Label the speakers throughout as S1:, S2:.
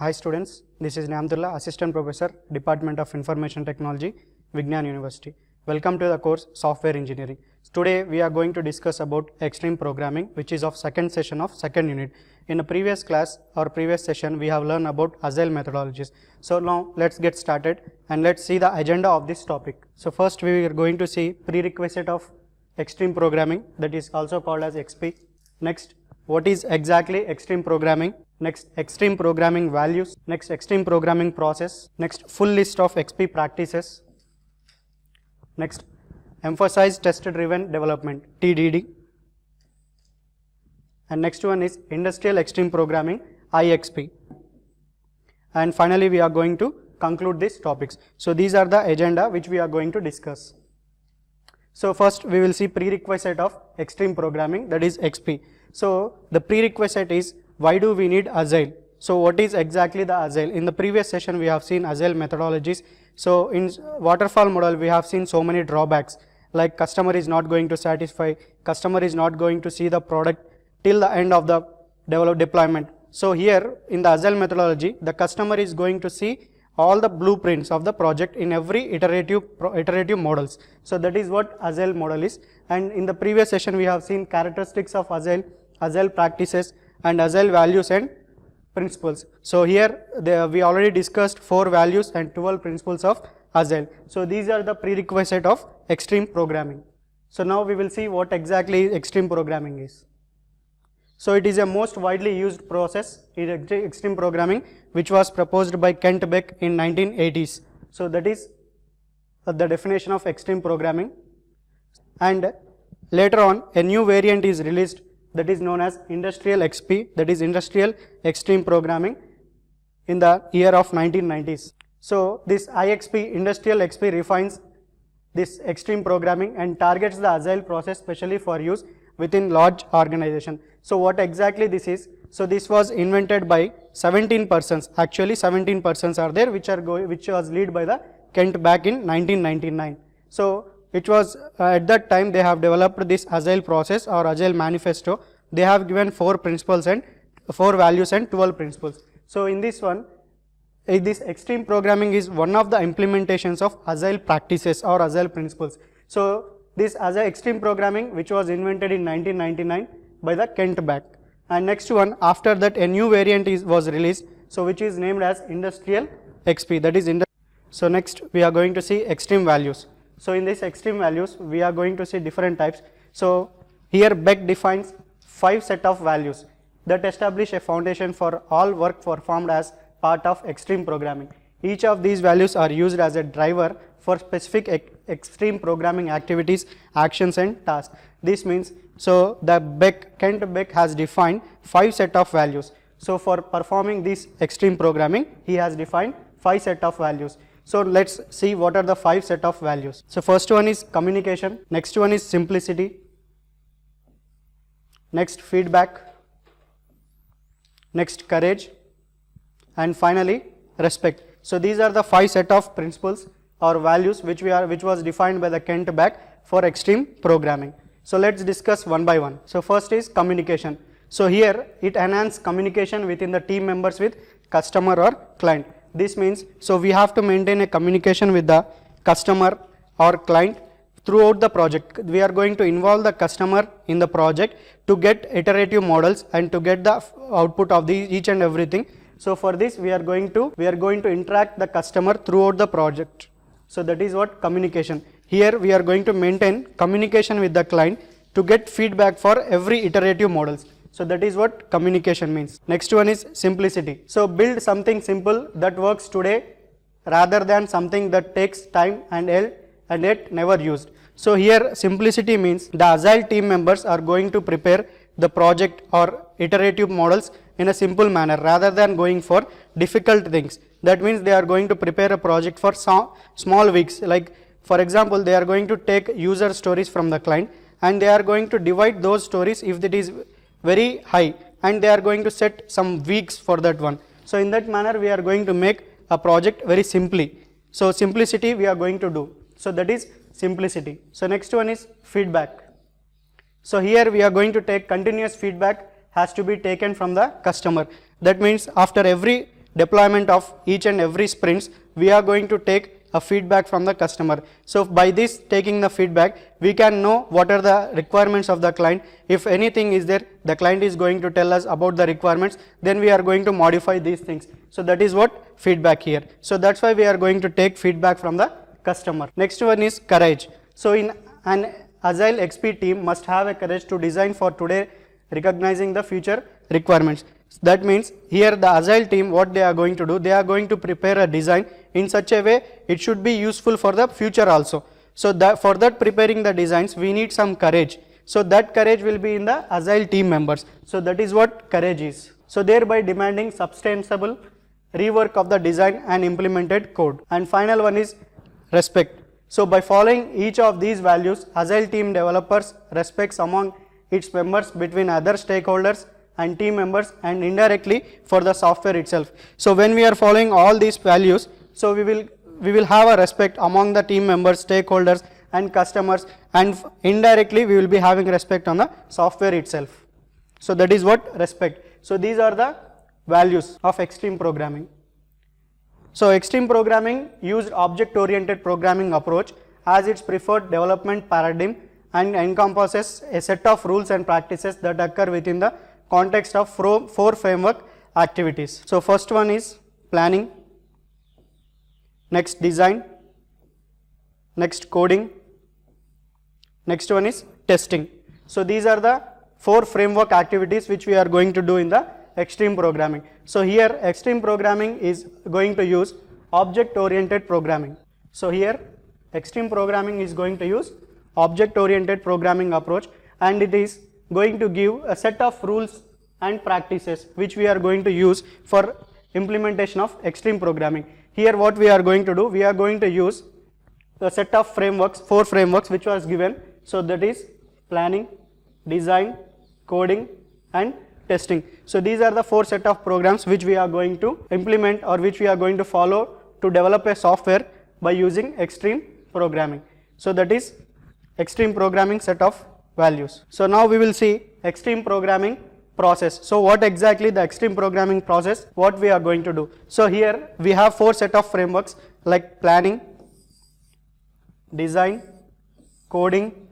S1: Hi students, this is Namdullah, Assistant Professor, Department of Information Technology, Vignan University. Welcome to the course Software Engineering. Today we are going to discuss about extreme programming, which is of second session of second unit. In a previous class or previous session we have learned about agile methodologies. So now let's get started and let's see the agenda of this topic. So first we are going to see prerequisite of extreme programming, that is also called as XP. Next, what is exactly extreme programming? Next, extreme programming values. Next, extreme programming process. Next, full list of XP practices. Next, emphasize test driven development, TDD. And next one is industrial extreme programming, IXP. And finally we are going to conclude these topics. So these are the agenda which we are going to discuss. So first we will see prerequisite of extreme programming, that is XP. So the prerequisite is, why do we need agile? So what is exactly the agile? In the previous session we have seen agile methodologies. So in waterfall model we have seen so many drawbacks, like customer is not going to satisfy, customer is not going to see the product till the end of the deployment. So here in the agile methodology, the customer is going to see all the blueprints of the project in every iterative models. So that is what agile model is. And in the previous session we have seen characteristics of agile practices and agile values and principles. So here we already discussed 4 values and 12 principles of agile. So these are the prerequisite of extreme programming. So now we will see what exactly extreme programming is. So it is a most widely used process in extreme programming, which was proposed by Kent Beck in 1980s. So that is the definition of extreme programming. And later on a new variant is released, that is known as industrial XP, that is industrial extreme programming, in the year of 1990s. So this IXP, industrial XP, refines this extreme programming and targets the agile process specially for use within large organization. So what exactly this is? So this was invented by 17 persons. Actually 17 persons are there which was led by the Kent back in 1999. So it was at that time they have developed this agile process or agile manifesto. They have given 4 principles and 4 values and 12 principles. So in this one, this extreme programming is one of the implementations of agile practices or agile principles. So this agile extreme programming, which was invented in 1999 by the Kent Beck. And next one, after that a new variant was released, so which is named as industrial XP, that is So next we are going to see extreme values. So in this extreme values we are going to see different types. So here Beck defines 5 set of values that establish a foundation for all work performed as part of extreme programming. Each of these values are used as a driver for specific extreme programming activities, actions and tasks. This means, so the Kent Beck has defined 5 set of values. So for performing this extreme programming, he has defined 5 set of values. So let's see what are the 5 set of values. So first one is communication, next one is simplicity, next feedback, next courage, and finally respect. So these are the 5 set of principles or values which was defined by the Kent Beck for extreme programming. So let's discuss one by one. So first is communication. So here it enhances communication within the team members with customer or client. This means, so we have to maintain a communication with the customer or client throughout the project. We are going to involve the customer in the project to get iterative models and to get the output of each and everything. So for this we are going to interact the customer throughout the project. So that is what communication. Here we are going to maintain communication with the client to get feedback for every iterative models. So that is what communication means. Next one is simplicity. So build something simple that works today rather than something that takes time and yet never used. So here simplicity means the agile team members are going to prepare the project or iterative models in a simple manner rather than going for difficult things. That means they are going to prepare a project for small weeks, like for example they are going to take user stories from the client and they are going to divide those stories if it is very high and they are going to set some weeks for that one. So in that manner we are going to make a project very simply. So simplicity we are going to do. So that is simplicity. So next one is feedback. So here we are going to take continuous feedback has to be taken from the customer. That means after every deployment of each and every sprints, we are going to take a feedback from the customer. So by this taking the feedback, we can know what are the requirements of the client. If anything is there, the client is going to tell us about the requirements, then we are going to modify these things. So that is what feedback here. So that's why we are going to take feedback from the customer. Next one is courage. So in an Agile XP team must have a courage to design for today, recognizing the future requirements. That means here the Agile team, what they are going to do, they are going to prepare a design in such a way it should be useful for the future also. So that for that preparing the designs, we need some courage. So that courage will be in the Agile team members. So that is what courage is. So thereby demanding substantial rework of the design and implemented code. And final one is respect. So by following each of these values, Agile team developers respects among its members, between other stakeholders and team members, and indirectly for the software itself. So when we are following all these values, so we will have a respect among the team members, stakeholders and customers, and indirectly we will be having respect on the software itself. So that is what respect. So these are the values of extreme programming. So extreme programming used object-oriented programming approach as its preferred development paradigm and encompasses a set of rules and practices that occur within the context of 4 framework activities. So first one is planning, next design, next coding, next one is testing. So these are the 4 framework activities which we are going to do in the extreme programming. So here extreme programming is going to use object oriented programming. So here extreme programming is going to use object oriented programming approach, and it is going to give a set of rules and practices which we are going to use for implementation of extreme programming. Here what we are going to do, we are going to use a set of frameworks, 4 frameworks which was given. So that is planning, design, coding and testing. So these are the 4 set of programs which we are going to implement or which we are going to follow to develop a software by using extreme programming. So that is extreme programming set of values. So now we will see extreme programming process. So what exactly the extreme programming process, what we are going to do. So here we have 4 set of frameworks like planning, design, coding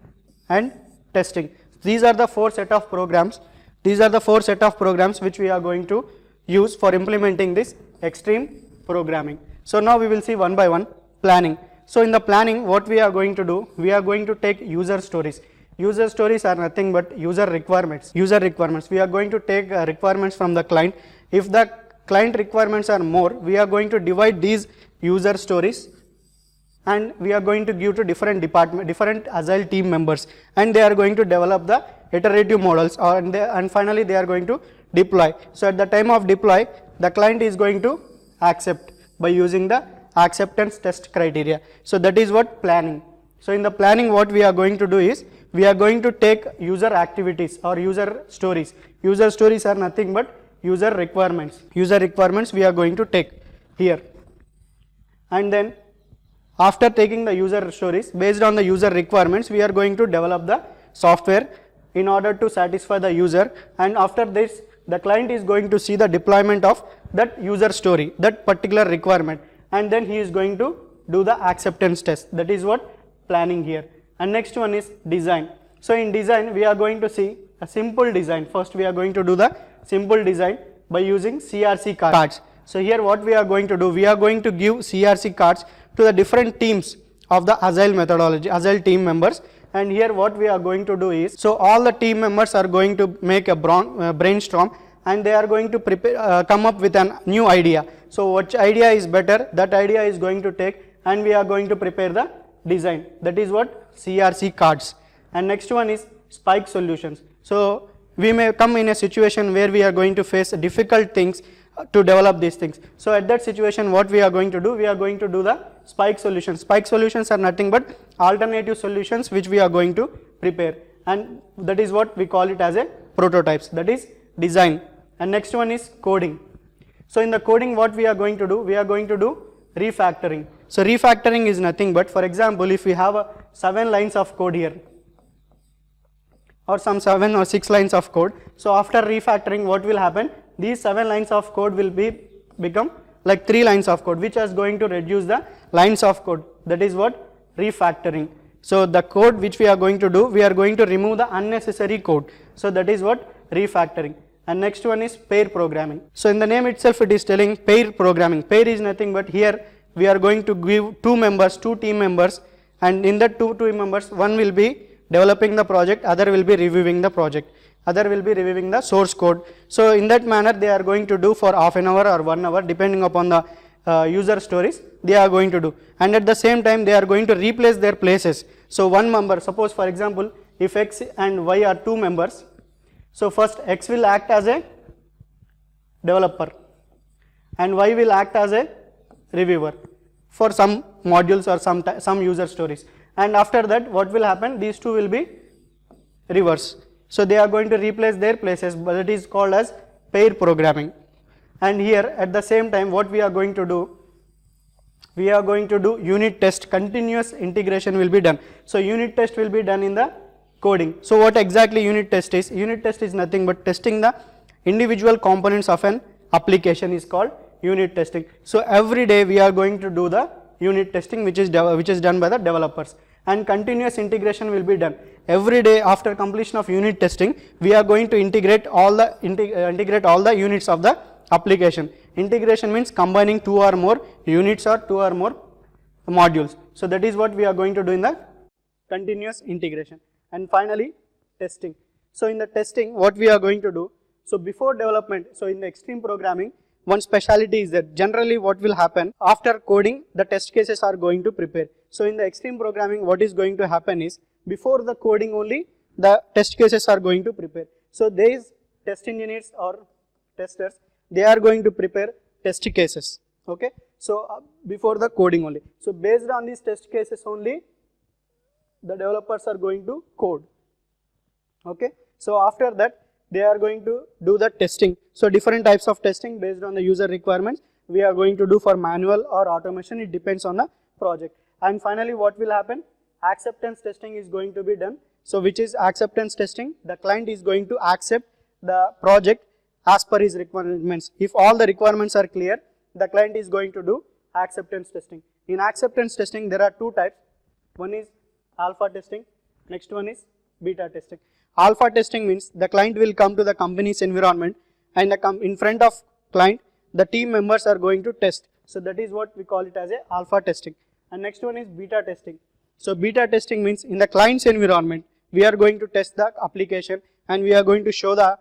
S1: and testing. These are the 4 set of programs. These are the 4 set of programs which we are going to use for implementing this extreme programming. So now we will see one by one. Planning. So in the planning, what we are going to do, we are going to take user stories. User stories are nothing but user requirements. User requirements. We are going to take requirements from the client. If the client requirements are more, we are going to divide these user stories and we are going to give to different department, different Agile team members, and they are going to develop the iterative models, and finally they are going to deploy. So at the time of deploy, the client is going to accept by using the acceptance test criteria. So that is what planning. So in the planning, what we are going to do is, we are going to take user activities or user stories. User stories are nothing but user requirements. User requirements we are going to take here, and then after taking the user stories, based on the user requirements, we are going to develop the software in order to satisfy the user, and after this the client is going to see the deployment of that user story, that particular requirement, and then he is going to do the acceptance test. That is what planning here. And next one is design. So in design, we are going to see a simple design. First we are going to do the simple design by using CRC cards. So here what we are going to do, we are going to give CRC cards to the different teams of the Agile methodology, Agile team members. And here what we are going to do is, so all the team members are going to make a brainstorm, and they are going to prepare, come up with a new idea. So which idea is better, that idea is going to take, and we are going to prepare the design. That is what CRC cards. And next one is spike solutions. So we may come in a situation where we are going to face difficult things to develop these things. So at that situation, what we are going to do, we are going to do the spike solutions. Spike solutions are nothing but alternative solutions which we are going to prepare, and that is what we call it as a prototypes. That is design. And next one is coding. So in the coding, what we are going to do, we are going to do refactoring. So refactoring is nothing but, for example, if we have 7 lines of code here, or some 7 or 6 lines of code, so after refactoring, what will happen, these 7 lines of code will become like 3 lines of code, which is going to reduce the lines of code. That is what? Refactoring. So the code which we are going to do, we are going to remove the unnecessary code. So that is what? Refactoring. And next one is pair programming. So in the name itself it is telling pair programming. Pair is nothing but here we are going to give 2 members, 2 team members, and in that 2 team members, one will be developing the project, other will be reviewing the project, other will be reviewing the source code. So in that manner they are going to do for half an hour or 1 hour depending upon the user stories they are going to do, and at the same time they are going to replace their places. So one member, suppose for example if X and Y are 2 members, so first X will act as a developer and Y will act as a reviewer for some modules or some user stories, and after that what will happen, these 2 will be reverse. So they are going to replace their places, but it is called as pair programming. And here at the same time what we are going to do, we are going to do unit test, continuous integration will be done. So unit test will be done in the coding. So what exactly unit test is? Unit test is nothing but testing the individual components of an application is called unit testing. So every day we are going to do the unit testing which is done by the developers, and continuous integration will be done. Every day after completion of unit testing we are going to integrate all the units of the application. Integration means combining 2 or more units or 2 or more modules. So that is what we are going to do in the continuous integration. And finally testing. So in the testing what we are going to do, so before development, so in the extreme programming one speciality is that generally what will happen after coding the test cases are going to prepare. So in the extreme programming what is going to happen is before the coding only the test cases are going to prepare. So these test engineers or testers, they are going to prepare test cases, okay. So before the coding only, so based on these test cases only the developers are going to code, okay. So after that they are going to do the testing. So different types of testing based on the user requirements we are going to do for manual or automation, it depends on the project. And finally what will happen, acceptance testing is going to be done. So which is acceptance testing, the client is going to accept the project as per his requirements. If all the requirements are clear, the client is going to do acceptance testing. In acceptance testing there are 2 types, one is alpha testing, next one is beta testing. Alpha testing means the client will come to the company's environment and in front of client the team members are going to test. So that is what we call it as a alpha testing. And next one is beta testing. So beta testing means in the client's environment we are going to test the application and we are going to show the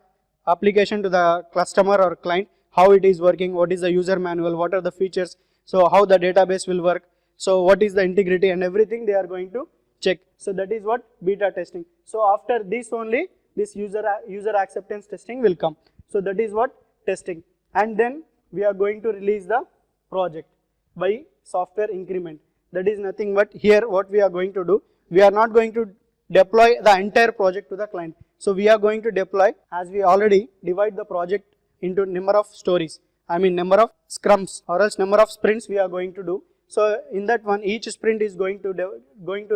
S1: application to the customer or client, how it is working, what is the user manual, what are the features, so how the database will work, so what is the integrity and everything they are going to check. So that is what beta testing. So after this only this user acceptance testing will come. So that is what testing. And then we are going to release the project by software increment. That is nothing but here what we are going to do, we are not going to deploy the entire project to the client. So we are going to deploy, as we already divide the project into number of stories, number of scrums or else number of sprints we are going to do. So in that one each sprint is going to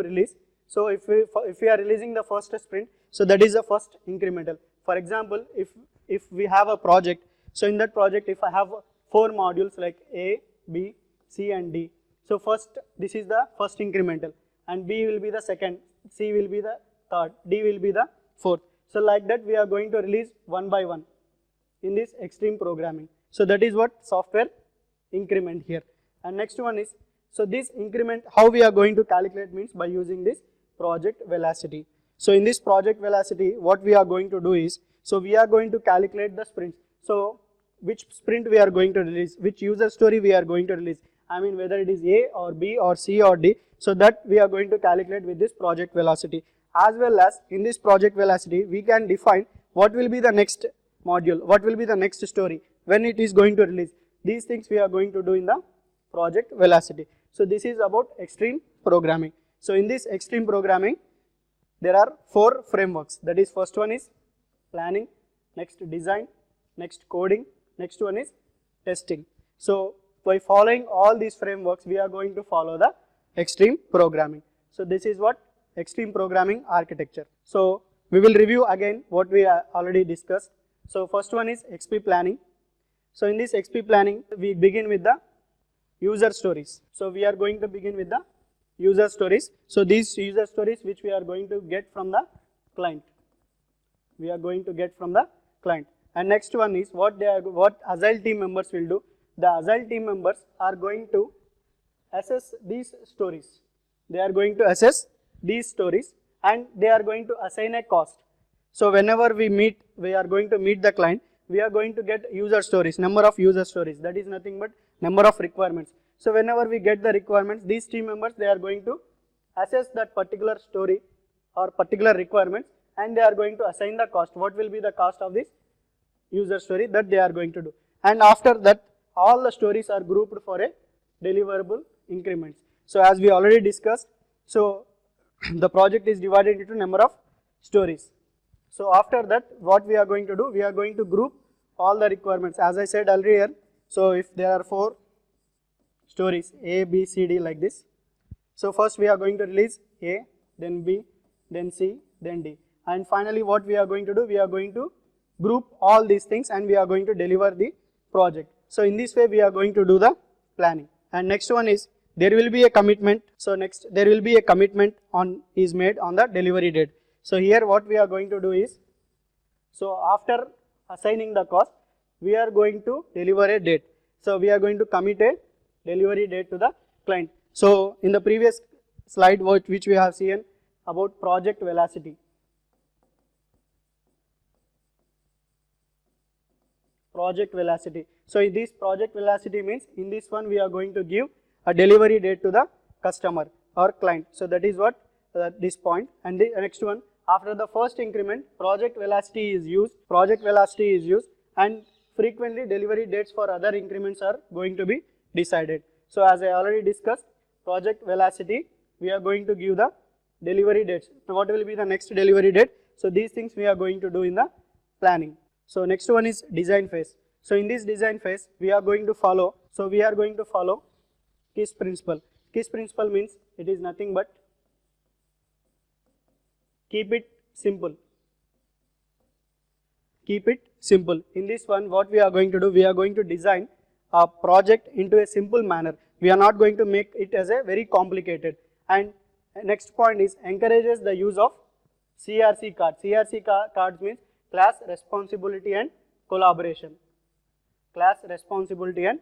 S1: release. So if we are releasing the first sprint, so that is the first incremental. For example, if we have a project, so in that project if I have 4 modules like A, B, C and D. So first this is the first incremental and B will be the second, C will be the third, D will be the fourth. So like that we are going to release one by one in this extreme programming. So that is what software increment here. And next one is, so this increment how we are going to calculate means by using this project velocity. So in this project velocity what we are going to do is, so we are going to calculate the sprints. So which sprint we are going to release, which user story we are going to release, whether it is A or B or C or D, so that we are going to calculate with this project velocity. As well as in this project velocity we can define what will be the next module, what will be the next story, when it is going to release. These things we are going to do in the project velocity. So this is about extreme programming. So in this extreme programming there are 4 frameworks, that is first one is planning, next design, next coding, next one is testing. So by following all these frameworks we are going to follow the extreme programming. So this is what extreme programming architecture. So we will review again what we already discussed. So first one is XP planning. So in this XP planning, we begin with the user stories. So we are going to begin with the user stories. So these user stories which we are going to get from the client. We are going to get from the client. And next one is what Agile team members will do. The Agile team members are going to assess these stories. They are going to assess these stories and they are going to assign a cost. So whenever we are going to meet the client, we are going to get user stories, number of user stories. That is nothing but number of requirements. So whenever we get the requirements, these team members, they are going to assess that particular story or particular requirements and they are going to assign the cost. What will be the cost of this user story that they are going to do. And after that, all the stories are grouped for a deliverable increments. So as we already discussed, so the project is divided into number of stories. So after that, what we are going to do, we are going to group all the requirements. As I said earlier, so if there are 4 stories, A, B, C, D like this. So first we are going to release A, then B, then C, then D. And finally what we are going to do, we are going to group all these things and we are going to deliver the project. So in this way we are going to do the planning. And next one is there will be a commitment. So next there will be a commitment is made on the delivery date. So here what we are going to do is, so after assigning the cost, we are going to deliver a date. So we are going to commit a delivery date to the client. So in the previous slide which we have seen about project velocity. Project velocity. So in this project velocity means in this one we are going to give a delivery date to the customer or client. So that is what this point. And the next one, after the first increment, project velocity is used. And frequently delivery dates for other increments are going to be decided. So as I already discussed, project velocity, we are going to give the delivery dates. Now what will be the next delivery date? So these things we are going to do in the planning. So next one is design phase. So in this design phase, we are going to follow. So we are going to follow KISS principle. KISS principle means it is nothing but keep it simple. Keep it simple. In this one, what we are going to do, we are going to design a project into a simple manner. We are not going to make it as a very complicated. And next point is encourages the use of CRC cards. CRC cards means class responsibility and collaboration. Class responsibility and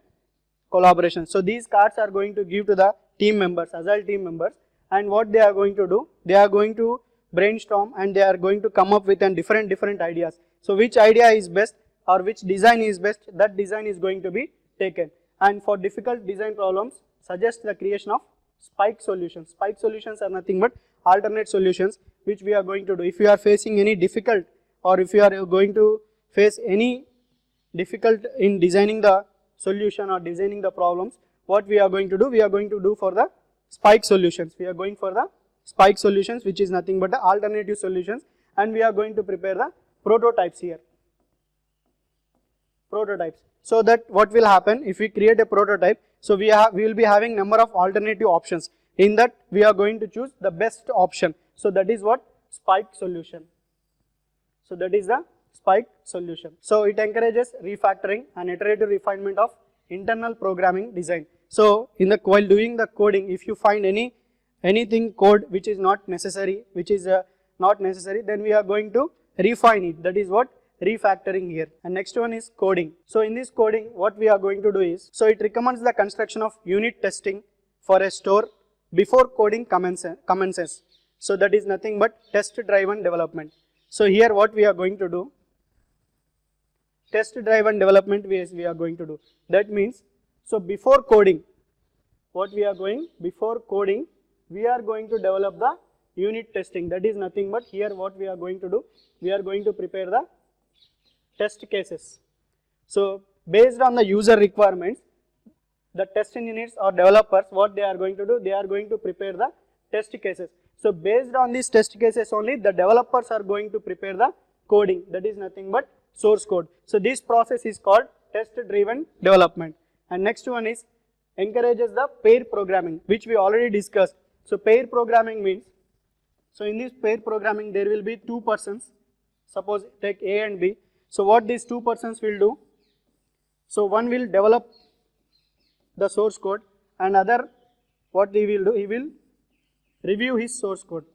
S1: collaboration. So these cards are going to give to the team members, Agile team members, and what they are going to do, they are going to brainstorm and they are going to come up with different ideas. So which idea is best or which design is best, that design is going to be taken. And for difficult design problems, suggest the creation of spike solutions. Spike solutions are nothing but alternate solutions which we are going to do. If you are facing any difficult or if you are going to face any difficult in designing the solution or designing the problems, what we are going to do, we are going to do for the spike solutions. We are going for the spike solutions which is nothing but the alternative solutions, and we are going to prepare the prototypes here. Prototypes. So that what will happen if we create a prototype, so we will be having number of alternative options. In that we are going to choose the best option. So that is what spike solution. So that is the spike solution. So it encourages refactoring and iterative refinement of internal programming design. So in the while doing the coding, if you find anything code which is not necessary, then we are going to refine it. That is what refactoring here. And next one is coding. So in this coding, what we are going to do is, so it recommends the construction of unit testing for a store before coding commences. So that is nothing but test driven development. So here what we are going to do, test driven development we are going to do. That means, so before coding, we are going to develop the unit testing. That is nothing but here what we are going to do, we are going to prepare the test cases. So based on the user requirements, the test engineers or developers, what they are going to do, they are going to prepare the test cases. So based on these test cases only, the developers are going to prepare the coding. That is nothing but source code. So this process is called test driven development. And next one is encourages the pair programming, which we already discussed. So pair programming means, so in this pair programming there will be two persons, suppose take A and B. So what these two persons will do, So one will develop the source code and other what he will do, he will review his source code.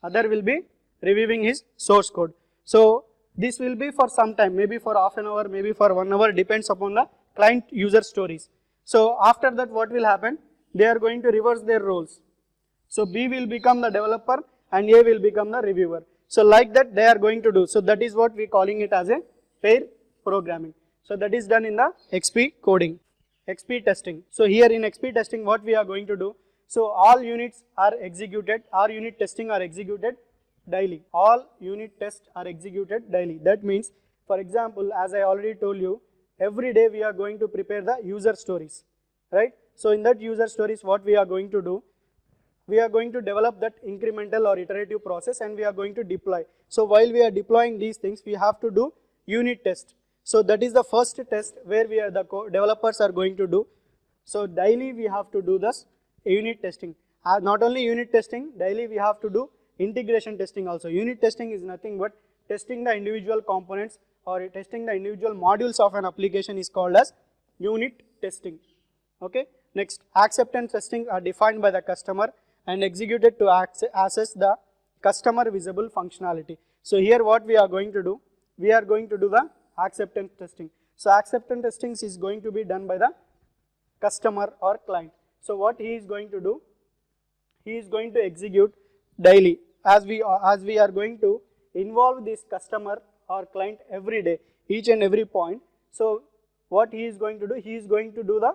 S1: Other will be reviewing his source code. So this will be for some time, maybe for half an hour, maybe for 1 hour, depends upon the client user stories. So after that what will happen? They are going to reverse their roles. So B will become the developer and A will become the reviewer. So like that they are going to do. So that is what we calling it as a pair programming. So that is done in the XP coding, XP testing. So here in XP testing what we are going to do? So all units are executed, our unit testing are executed daily. All unit tests are executed daily. That means, for example, as I already told you, every day we are going to prepare the user stories, right? So in that user stories what we are going to do? We are going to develop that incremental or iterative process and we are going to deploy. So while we are deploying these things, we have to do unit test. So that is the first test where we are the developers are going to do. So daily we have to do this unit testing. Not only unit testing, daily we have to do integration testing also. Unit testing is nothing but testing the individual components or testing the individual modules of an application is called as unit testing. Okay. Next, acceptance testing are defined by the customer and executed to assess the customer visible functionality. So here what we are going to do? We are going to do the acceptance testing. So acceptance testing is going to be done by the customer or client. So what he is going to do? He is going to execute daily as we are going to involve this customer or client every day, each and every point. So what he is going to do? He is going to do the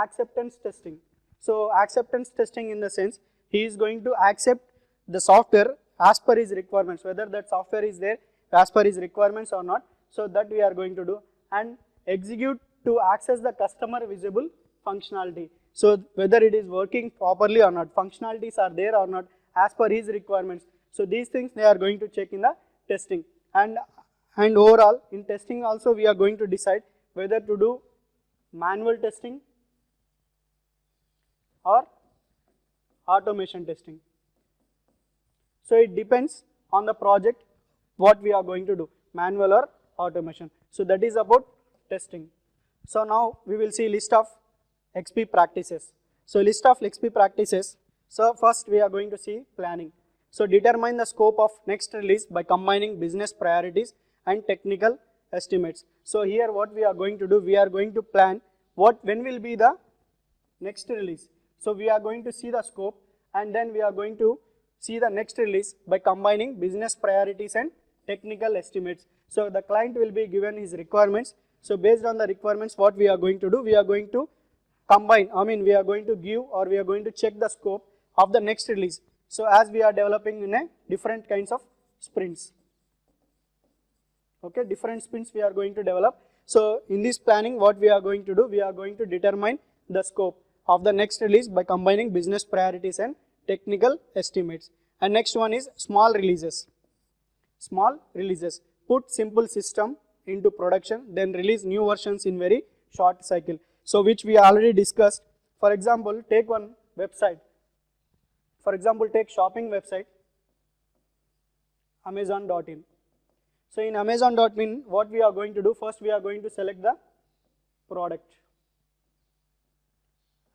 S1: acceptance testing. So acceptance testing in the sense he is going to accept the software as per his requirements, whether that software is there as per his requirements or not. So that we are going to do, and execute to access the customer visible functionality. So whether it is working properly or not, functionalities are there or not as per his requirements. So these things they are going to check in the testing, and overall in testing also we are going to decide whether to do manual testing or automation testing. So it depends on the project what we are going to do, manual or automation. So that is about testing. So now we will see list of XP practices. So list of XP practices. So first we are going to see planning. So determine the scope of next release by combining business priorities and technical estimates. So here what we are going to do, we are going to plan when will be the next release. So we are going to see the scope and then we are going to see the next release by combining business priorities and technical estimates. So the client will be given his requirements. So based on the requirements what we are going to do, we are going to combine, we are going to give or we are going to check the scope of the next release. So as we are developing in a different kinds of sprints. Okay, different sprints we are going to develop. So in this planning what we are going to do, we are going to determine the scope of the next release by combining business priorities and technical estimates. And next one is small releases. Small releases. Put simple system into production, then release new versions in very short cycle. So which we already discussed. For example, take one website. For example, take shopping website, Amazon.in. So in Amazon.in, what we are going to do, first we are going to select the product.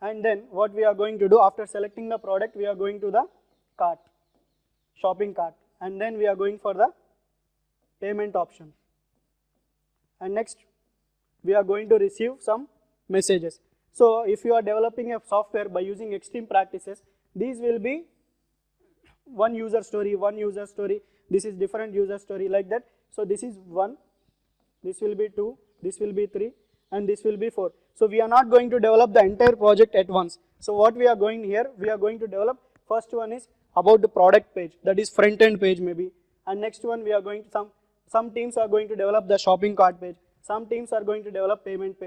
S1: And then what we are going to do, after selecting the product, we are going to the cart, shopping cart. And then we are going for the payment option. And next, we are going to receive some messages. So if you are developing a software by using extreme practices, these will be one user story, this is different user story like that. So this is 1, this will be 2, this will be 3 and this will be 4. So we are not going to develop the entire project at once. So what we are going here, we are going to develop, first one is about the product page, that is front end page maybe. And next one we are going to, some teams are going to develop the shopping cart page, some teams are going to develop payment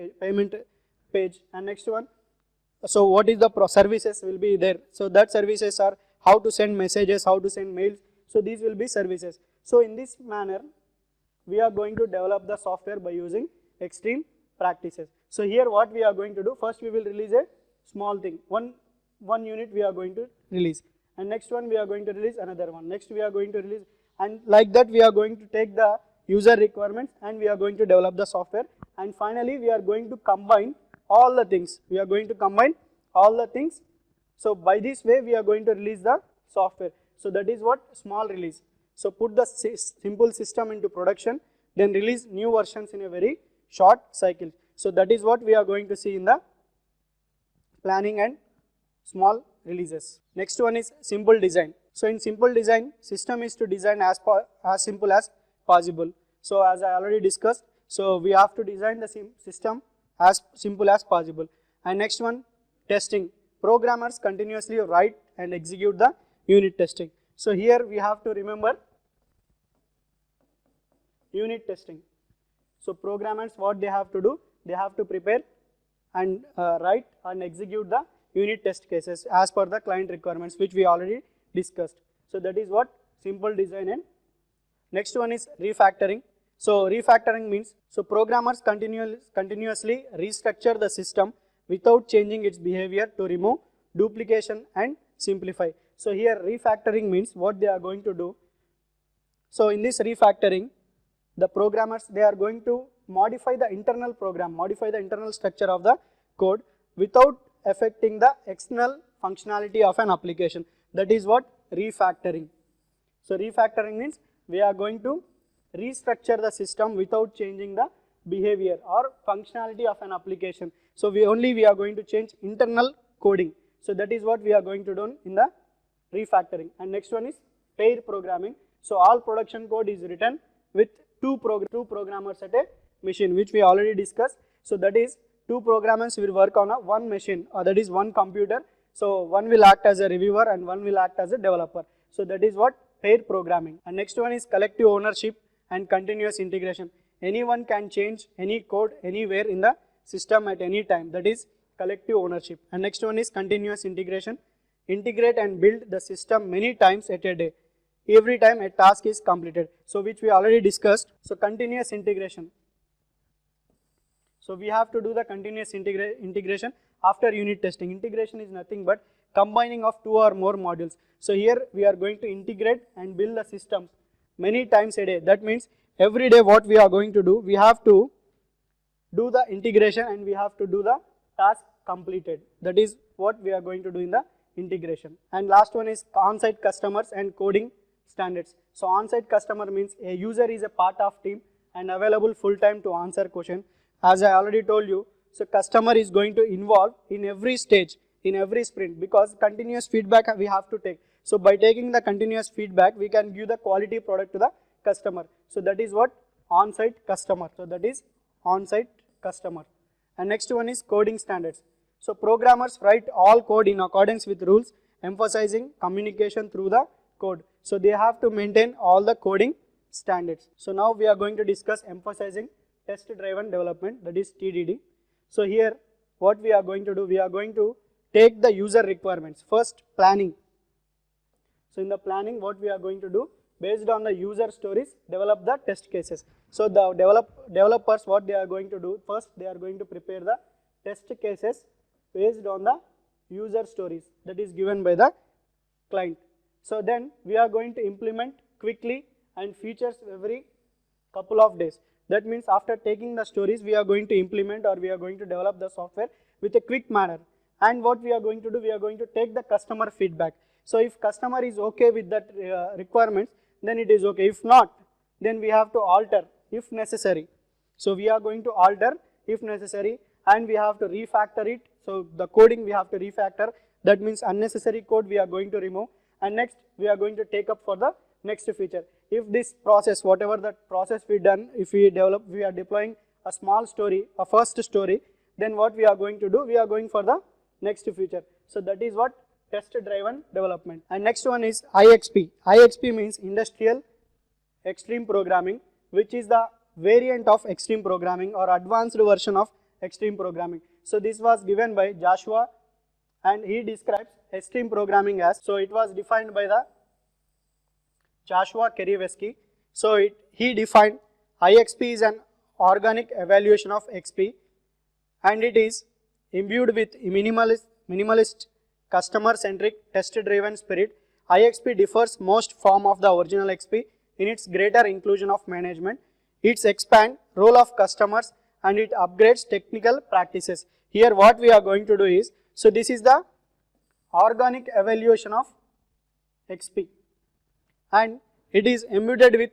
S1: page. And next one, so what is the services will be there. So that services are how to send messages, how to send mails. So these will be services. So in this manner, we are going to develop the software by using extreme practices. So here what we are going to do, first we will release a small thing, one unit we are going to release, and next one we are going to release another one, next we are going to release, and like that we are going to take the user requirements and we are going to develop the software and finally we are going to combine all the things. We are going to combine all the things. So by this way we are going to release the software. So that is what small release. So put the simple system into production, then release new versions in a very short cycle. So that is what we are going to see in the planning and small releases. Next one is simple design. So in simple design, system is to design as simple as possible. So as I already discussed, so we have to design the system as simple as possible. And next one, testing. Programmers continuously write and execute the unit testing. So here we have to remember unit testing. So programmers, what they have to do, they have to prepare and write and execute the unit test cases as per the client requirements, which we already discussed. So that is what simple design. And next one is refactoring. So refactoring means, so programmers continuously restructure the system without changing its behavior to remove duplication and simplify. So here refactoring means what they are going to do. So in this refactoring, the programmers, they are going to modify the internal program, modify the internal structure of the code without affecting the external functionality of an application. That is what refactoring. So refactoring means we are going to restructure the system without changing the behavior or functionality of an application. So we are going to change internal coding. So that is what we are going to do in the refactoring. And next one is pair programming. So all production code is written with two programmers at a machine, which we already discussed. So that is two programmers will work on a one machine, or that is one computer. So one will act as a reviewer and one will act as a developer. So that is what pair programming. And next one is collective ownership and continuous integration. Anyone can change any code anywhere in the system at any time. That is collective ownership. And next one is continuous integration. Integrate and build the system many times at a day, every time a task is completed. So which we already discussed. So continuous integration. So we have to do the continuous integration after unit testing. Integration is nothing but combining of two or more modules. So here we are going to integrate and build the systems many times a day. That means every day what we are going to do, we have to do the integration and we have to do the task completed. That is what we are going to do in the integration. And last one is on-site customers and coding standards. So on-site customer means a user is a part of team and available full time to answer question. As I already told you, so customer is going to involve in every stage, in every sprint, because continuous feedback we have to take. So by taking the continuous feedback, we can give the quality product to the customer. So that is what on-site customer. So that is on-site customer. And next one is coding standards. So programmers write all code in accordance with rules, emphasizing communication through the code. So they have to maintain all the coding standards. So now we are going to discuss emphasizing test driven development, that is TDD. So here what we are going to do, we are going to take the user requirements. First, planning. So in the planning, what we are going to do, based on the user stories, develop the test cases. So the developers, what they are going to do, first they are going to prepare the test cases based on the user stories that is given by the client. So then we are going to implement quickly and features every couple of days. That means after taking the stories, we are going to implement or we are going to develop the software with a quick manner. And what we are going to do, we are going to take the customer feedback. So if customer is okay with that requirements, then it is okay. If not, then we have to alter if necessary. So we are going to alter if necessary, and we have to refactor it. So the coding we have to refactor. That means unnecessary code we are going to remove. And next we are going to take up for the next feature. If this process, whatever the process we done, if we develop, we are deploying a small story, a first story, then what we are going to do, we are going for the next feature. So that is what test driven development. And next one is IXP. IXP means Industrial Extreme Programming, which is the variant of extreme programming or advanced version of extreme programming. So this was given by Joshua, and he describes extreme programming as, so it was defined by the Joshua Kerivesky. So he defined IXP is an organic evaluation of XP, and it is imbued with minimalist customer-centric test-driven spirit. IXP differs most from of the original XP in its greater inclusion of management, its expand role of customers and it upgrades technical practices. Here what we are going to do is, so this is the organic evaluation of XP, and it is embedded with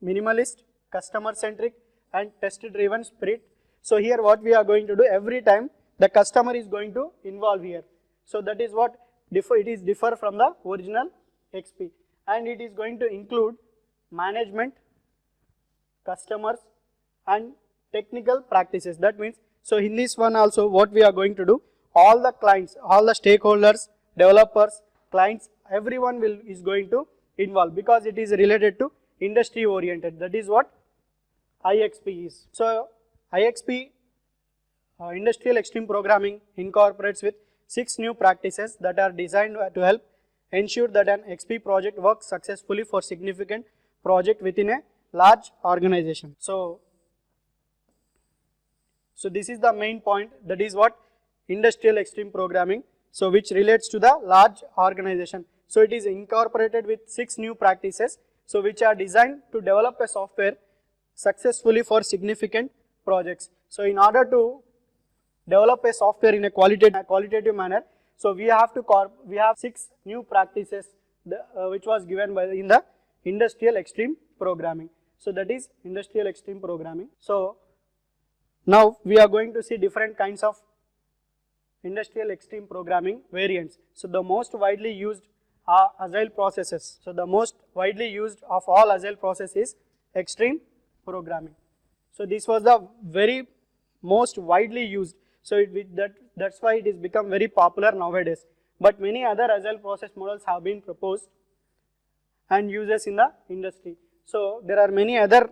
S1: minimalist, customer centric and test driven spirit. So here what we are going to do, every time the customer is going to involve here. So that is what it is differ from the original XP, and it is going to include management, customers and technical practices. That means, so in this one also what we are going to do, all the clients, all the stakeholders, developers, clients, everyone is going to involve, because it is related to industry oriented. That is what IXP is. So IXP, Industrial Extreme Programming, incorporates with 6 new practices that are designed to help ensure that an XP project works successfully for significant project within a large organization. So this is the main point, that is what Industrial Extreme Programming, so which relates to the large organization. So it is incorporated with 6 new practices, so which are designed to develop a software successfully for significant projects. So in order to develop a software in a qualitative manner, so we have 6 new practices which was given by in the Industrial Extreme Programming. So that is Industrial Extreme Programming. So now we are going to see different kinds of Industrial Extreme Programming variants. So the most widely used are Agile processes. So the most widely used of all Agile processes is Extreme Programming. So this was the very most widely used. So that's why it is become very popular nowadays. But many other Agile process models have been proposed and uses in the industry. So there are many other,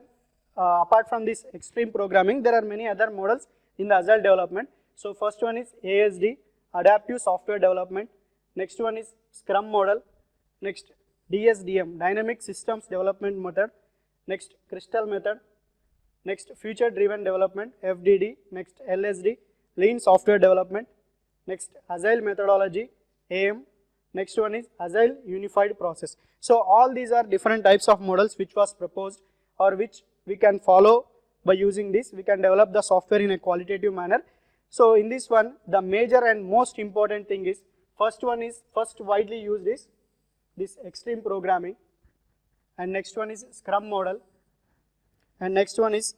S1: apart from this Extreme Programming, there are many other models in the Agile development. So first one is ASD, Adaptive Software Development. Next one is Scrum model. Next DSDM, Dynamic Systems Development Method. Next Crystal method. Next Future Driven Development, FDD. Next LSD, Lean Software Development. Next Agile Methodology, AM. Next one is Agile Unified Process. So all these are different types of models which was proposed, or which we can follow. By using this, we can develop the software in a qualitative manner. So in this one, the major and most important thing is, first widely used is this Extreme Programming, and next one is Scrum model, and next one is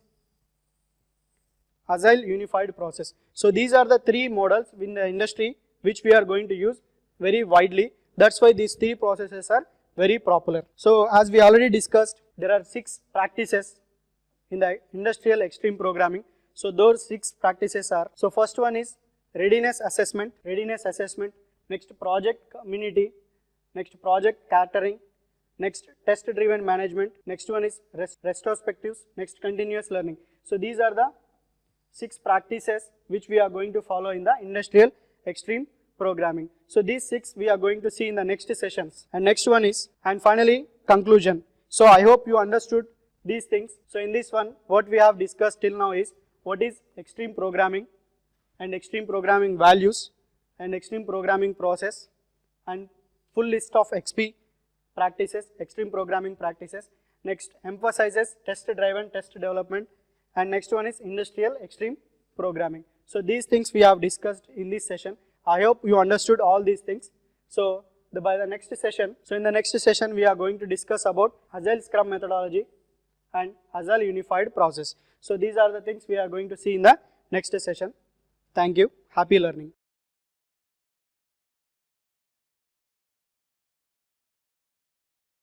S1: Agile Unified Process. So these are the 3 models in the industry which we are going to use very widely. That's why these 3 processes are very popular. So as we already discussed, there are 6 practices in the Industrial Extreme Programming. So those 6 practices are, so first one is readiness assessment, next project community, next project catering, next test driven management, next one is retrospectives, next continuous learning. So these are the 6 practices which we are going to follow in the Industrial Extreme Programming. So these 6 we are going to see in the next sessions. And next one is, and finally conclusion. So I hope you understood these things. So in this one, what we have discussed till now is, what is Extreme Programming and Extreme Programming values and Extreme Programming process, and full list of XP practices, Extreme Programming practices. Next emphasizes test driven test development, and next one is Industrial Extreme Programming. So these things we have discussed in this session. I hope you understood all these things. So by the next session, in the next session we are going to discuss about Agile Scrum methodology and Agile Unified Process. So these are the things we are going to see in the next session. Thank you. Happy learning.